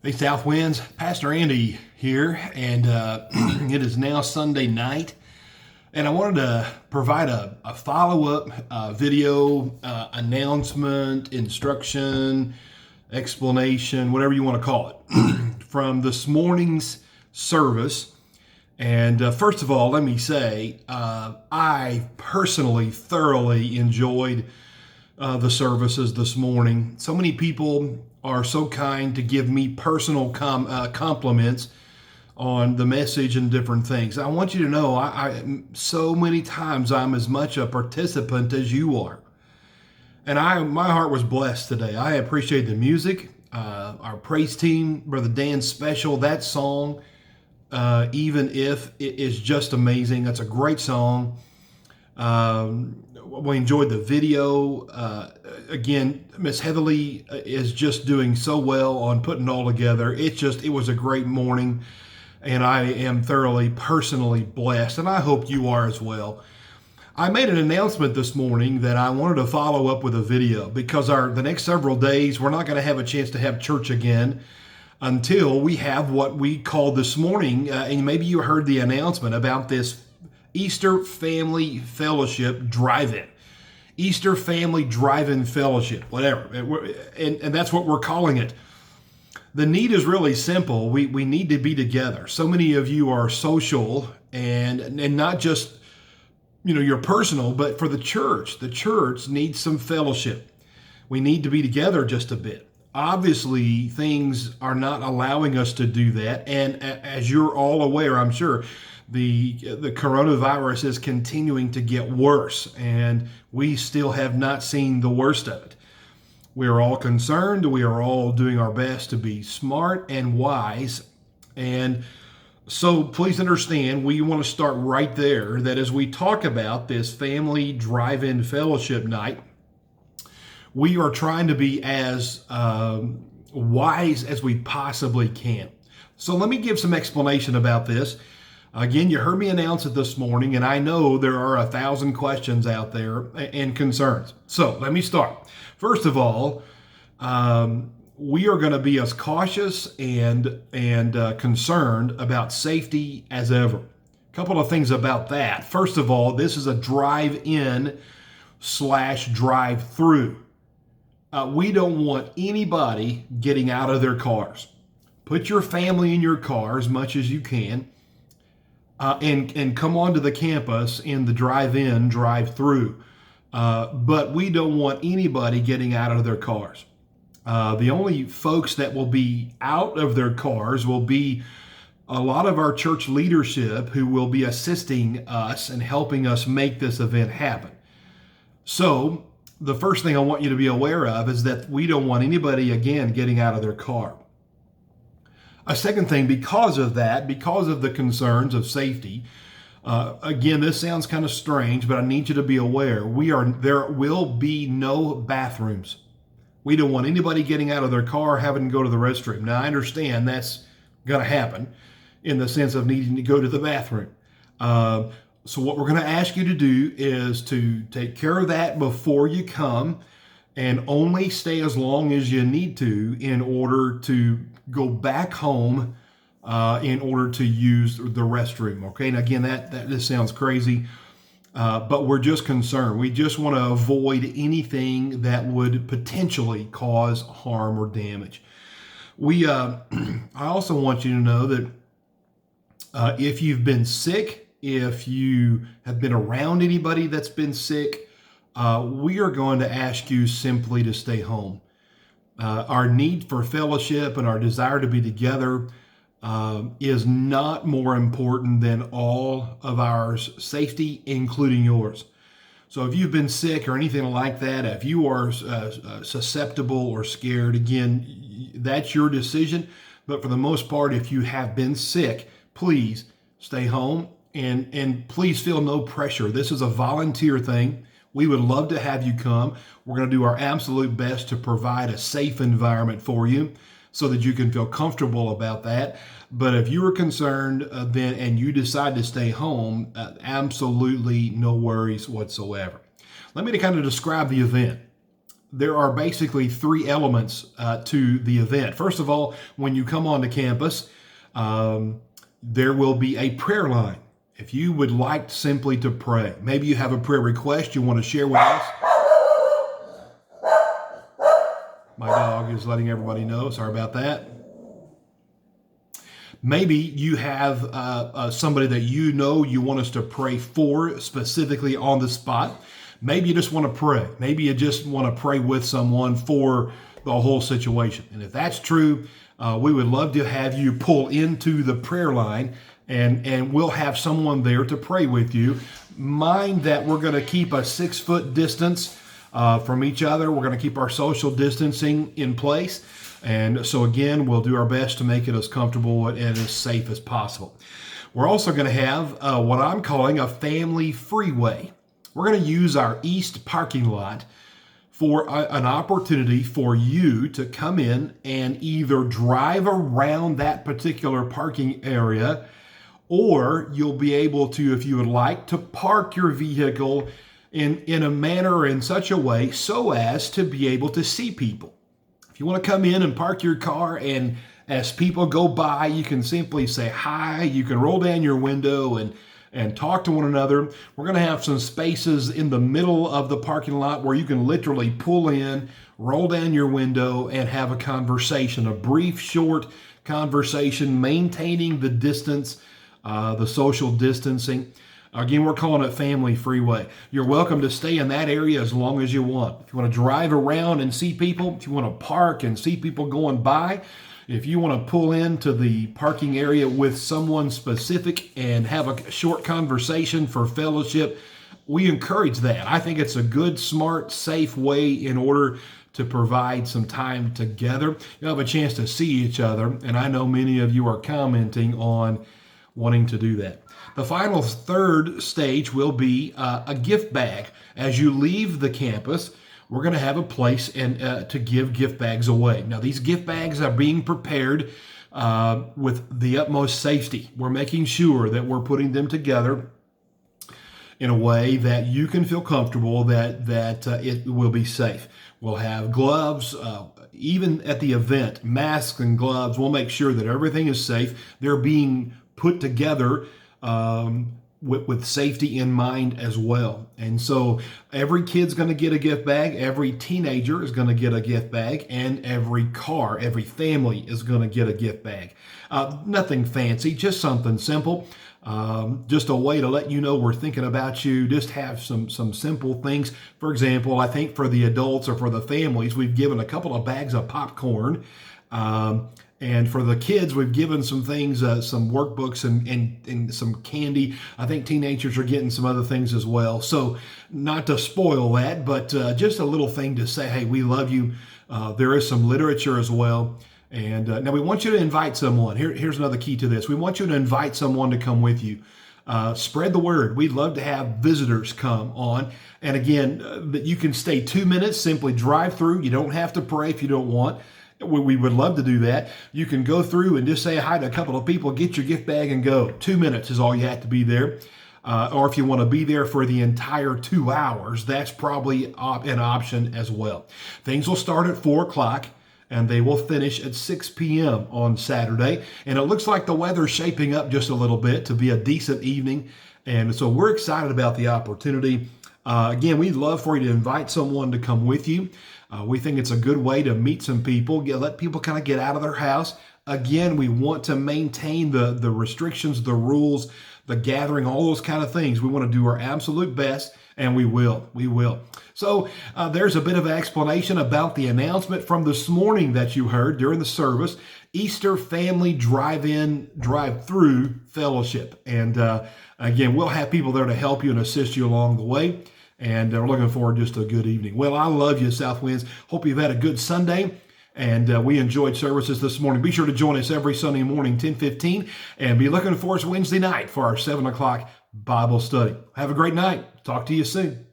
Hey, South Winds, Pastor Andy here, and it is now Sunday night, and I wanted to provide a follow-up video, announcement, instruction, explanation, whatever you want to call it, from this morning's service. And first of all, let me say, I personally thoroughly enjoyed the services this morning. So many people are so kind to give me personal compliments on the message and different things. I want you to know, so many times I'm as much a participant as you are, and my heart was blessed today. I appreciate the music, our praise team, Brother Dan's special. That song, even if it is just amazing. That's a great song. We enjoyed the video. Again, Miss Heatherly is just doing so well on putting it all together. It was a great morning, and I am thoroughly, personally blessed, and I hope you are as well. I made an announcement this morning that I wanted to follow up with a video because the next several days, we're not going to have a chance to have church again until we have what we called this morning, and maybe you heard the announcement about this Easter Family Fellowship Drive-In. Easter Family Drive-In Fellowship, whatever. And that's what we're calling it. The need is really simple. We need to be together. So many of you are social and not just, your personal, but for the church. The church needs some fellowship. We need to be together just a bit. Obviously, things are not allowing us to do that. And as you're all aware, I'm sure, the coronavirus is continuing to get worse, and we still have not seen the worst of it. We are all concerned. We are all doing our best to be smart and wise. And so please understand, we want to start right there, that as we talk about this family drive-in fellowship night, we are trying to be as wise as we possibly can. So let me give some explanation about this. Again, you heard me announce it this morning, and I know there are 1,000 questions out there and concerns. So let me start. First of all, we are going to be as cautious and concerned about safety as ever. A couple of things about that. First of all, this is a drive-in / drive-through. We don't want anybody getting out of their cars. Put your family in your car as much as you can. And come onto the campus in the drive-in, drive-through. But we don't want anybody getting out of their cars. The only folks that will be out of their cars will be a lot of our church leadership who will be assisting us and helping us make this event happen. So the first thing I want you to be aware of is that we don't want anybody, again, getting out of their car. A second thing, because of the concerns of safety, again, this sounds kind of strange, but I need you to be aware, there will be no bathrooms. We don't want anybody getting out of their car having to go to the restroom. Now, I understand that's going to happen in the sense of needing to go to the bathroom. So what we're going to ask you to do is to take care of that before you come, and only stay as long as you need to in order to go back home in order to use the restroom. Okay, and again, this sounds crazy, but we're just concerned. We just want to avoid anything that would potentially cause harm or damage. I also want you to know that if you've been sick, if you have been around anybody that's been sick, we are going to ask you simply to stay home. Our need for fellowship and our desire to be together is not more important than all of our safety, including yours. So if you've been sick or anything like that, if you are susceptible or scared, again, that's your decision. But for the most part, if you have been sick, please stay home and please feel no pressure. This is a volunteer thing. We would love to have you come. We're going to do our absolute best to provide a safe environment for you so that you can feel comfortable about that. But if you are concerned then and you decide to stay home, absolutely no worries whatsoever. Let me kind of describe the event. there are basically three elements to the event. First of all, when you come onto campus, there will be a prayer line. If you would like simply to pray, maybe you have a prayer request you want to share with us. My dog is letting everybody know. Sorry about that. Maybe you have somebody that you know you want us to pray for specifically on the spot. Maybe you just want to pray. Maybe you just want to pray with someone for the whole situation. And if that's true, we would love to have you pull into the prayer line, and we'll have someone there to pray with you. Mind that we're going to keep a 6-foot distance from each other. We're going to keep our social distancing in place. And so again, we'll do our best to make it as comfortable and as safe as possible. We're also going to have what I'm calling a family freeway. We're going to use our east parking lot for an opportunity for you to come in and either drive around that particular parking area, or you'll be able to, if you would like, to park your vehicle in a manner or in such a way so as to be able to see people. If you want to come in and park your car, and as people go by, you can simply say hi, you can roll down your window and talk to one another. We're going to have some spaces in the middle of the parking lot where you can literally pull in, roll down your window, and have a conversation, a brief, short conversation, maintaining the distance, the social distancing. Again, we're calling it Family Freeway. You're welcome to stay in that area as long as you want. If you want to drive around and see people, if you want to park and see people going by, if you want to pull into the parking area with someone specific and have a short conversation for fellowship, we encourage that. I think it's a good, smart, safe way in order to provide some time together. You'll have a chance to see each other, and I know many of you are commenting on wanting to do that. The final third stage will be a gift bag. As you leave the campus, we're going to have a place to give gift bags away. Now, these gift bags are being prepared with the utmost safety. We're making sure that we're putting them together in a way that you can feel comfortable that it will be safe. We'll have gloves, even at the event, masks and gloves. We'll make sure that everything is safe. They're being put together with safety in mind as well. And so every kid's going to get a gift bag, every teenager is going to get a gift bag, and every car, every family is going to get a gift bag. Nothing fancy, just something simple. Just a way to let you know we're thinking about you. Just have some simple things. For example, I think for the adults or for the families, we've given a couple of bags of popcorn. And for the kids, we've given some things, some workbooks and some candy. I think teenagers are getting some other things as well. So not to spoil that, but just a little thing to say, hey, we love you. There is some literature as well. And now we want you to invite someone. Here's another key to this. We want you to invite someone to come with you. Spread the word. We'd love to have visitors come on. And again, that you can stay 2 minutes, simply drive through. You don't have to pray if you don't want. We would love to do that. You can go through and just say hi to a couple of people, get your gift bag and go. 2 minutes is all you have to be there. Or if you want to be there for the entire 2 hours, that's probably an option as well. Things will start at 4 o'clock and they will finish at 6 p.m. on Saturday. And it looks like the weather's shaping up just a little bit to be a decent evening. And so we're excited about the opportunity. Again, we'd love for you to invite someone to come with you. We think it's a good way to meet some people, let people kind of get out of their house. Again, we want to maintain the restrictions, the rules, the gathering, all those kind of things. We want to do our absolute best, and we will. We will. So there's a bit of an explanation about the announcement from this morning that you heard during the service, Easter Family Drive-In, Drive-Through Fellowship. And again, we'll have people there to help you and assist you along the way. And we're looking forward to just a good evening. Well, I love you, Southwinds. Hope you've had a good Sunday. And we enjoyed services this morning. Be sure to join us every Sunday morning, 10:15. And be looking for us Wednesday night for our 7 o'clock Bible study. Have a great night. Talk to you soon.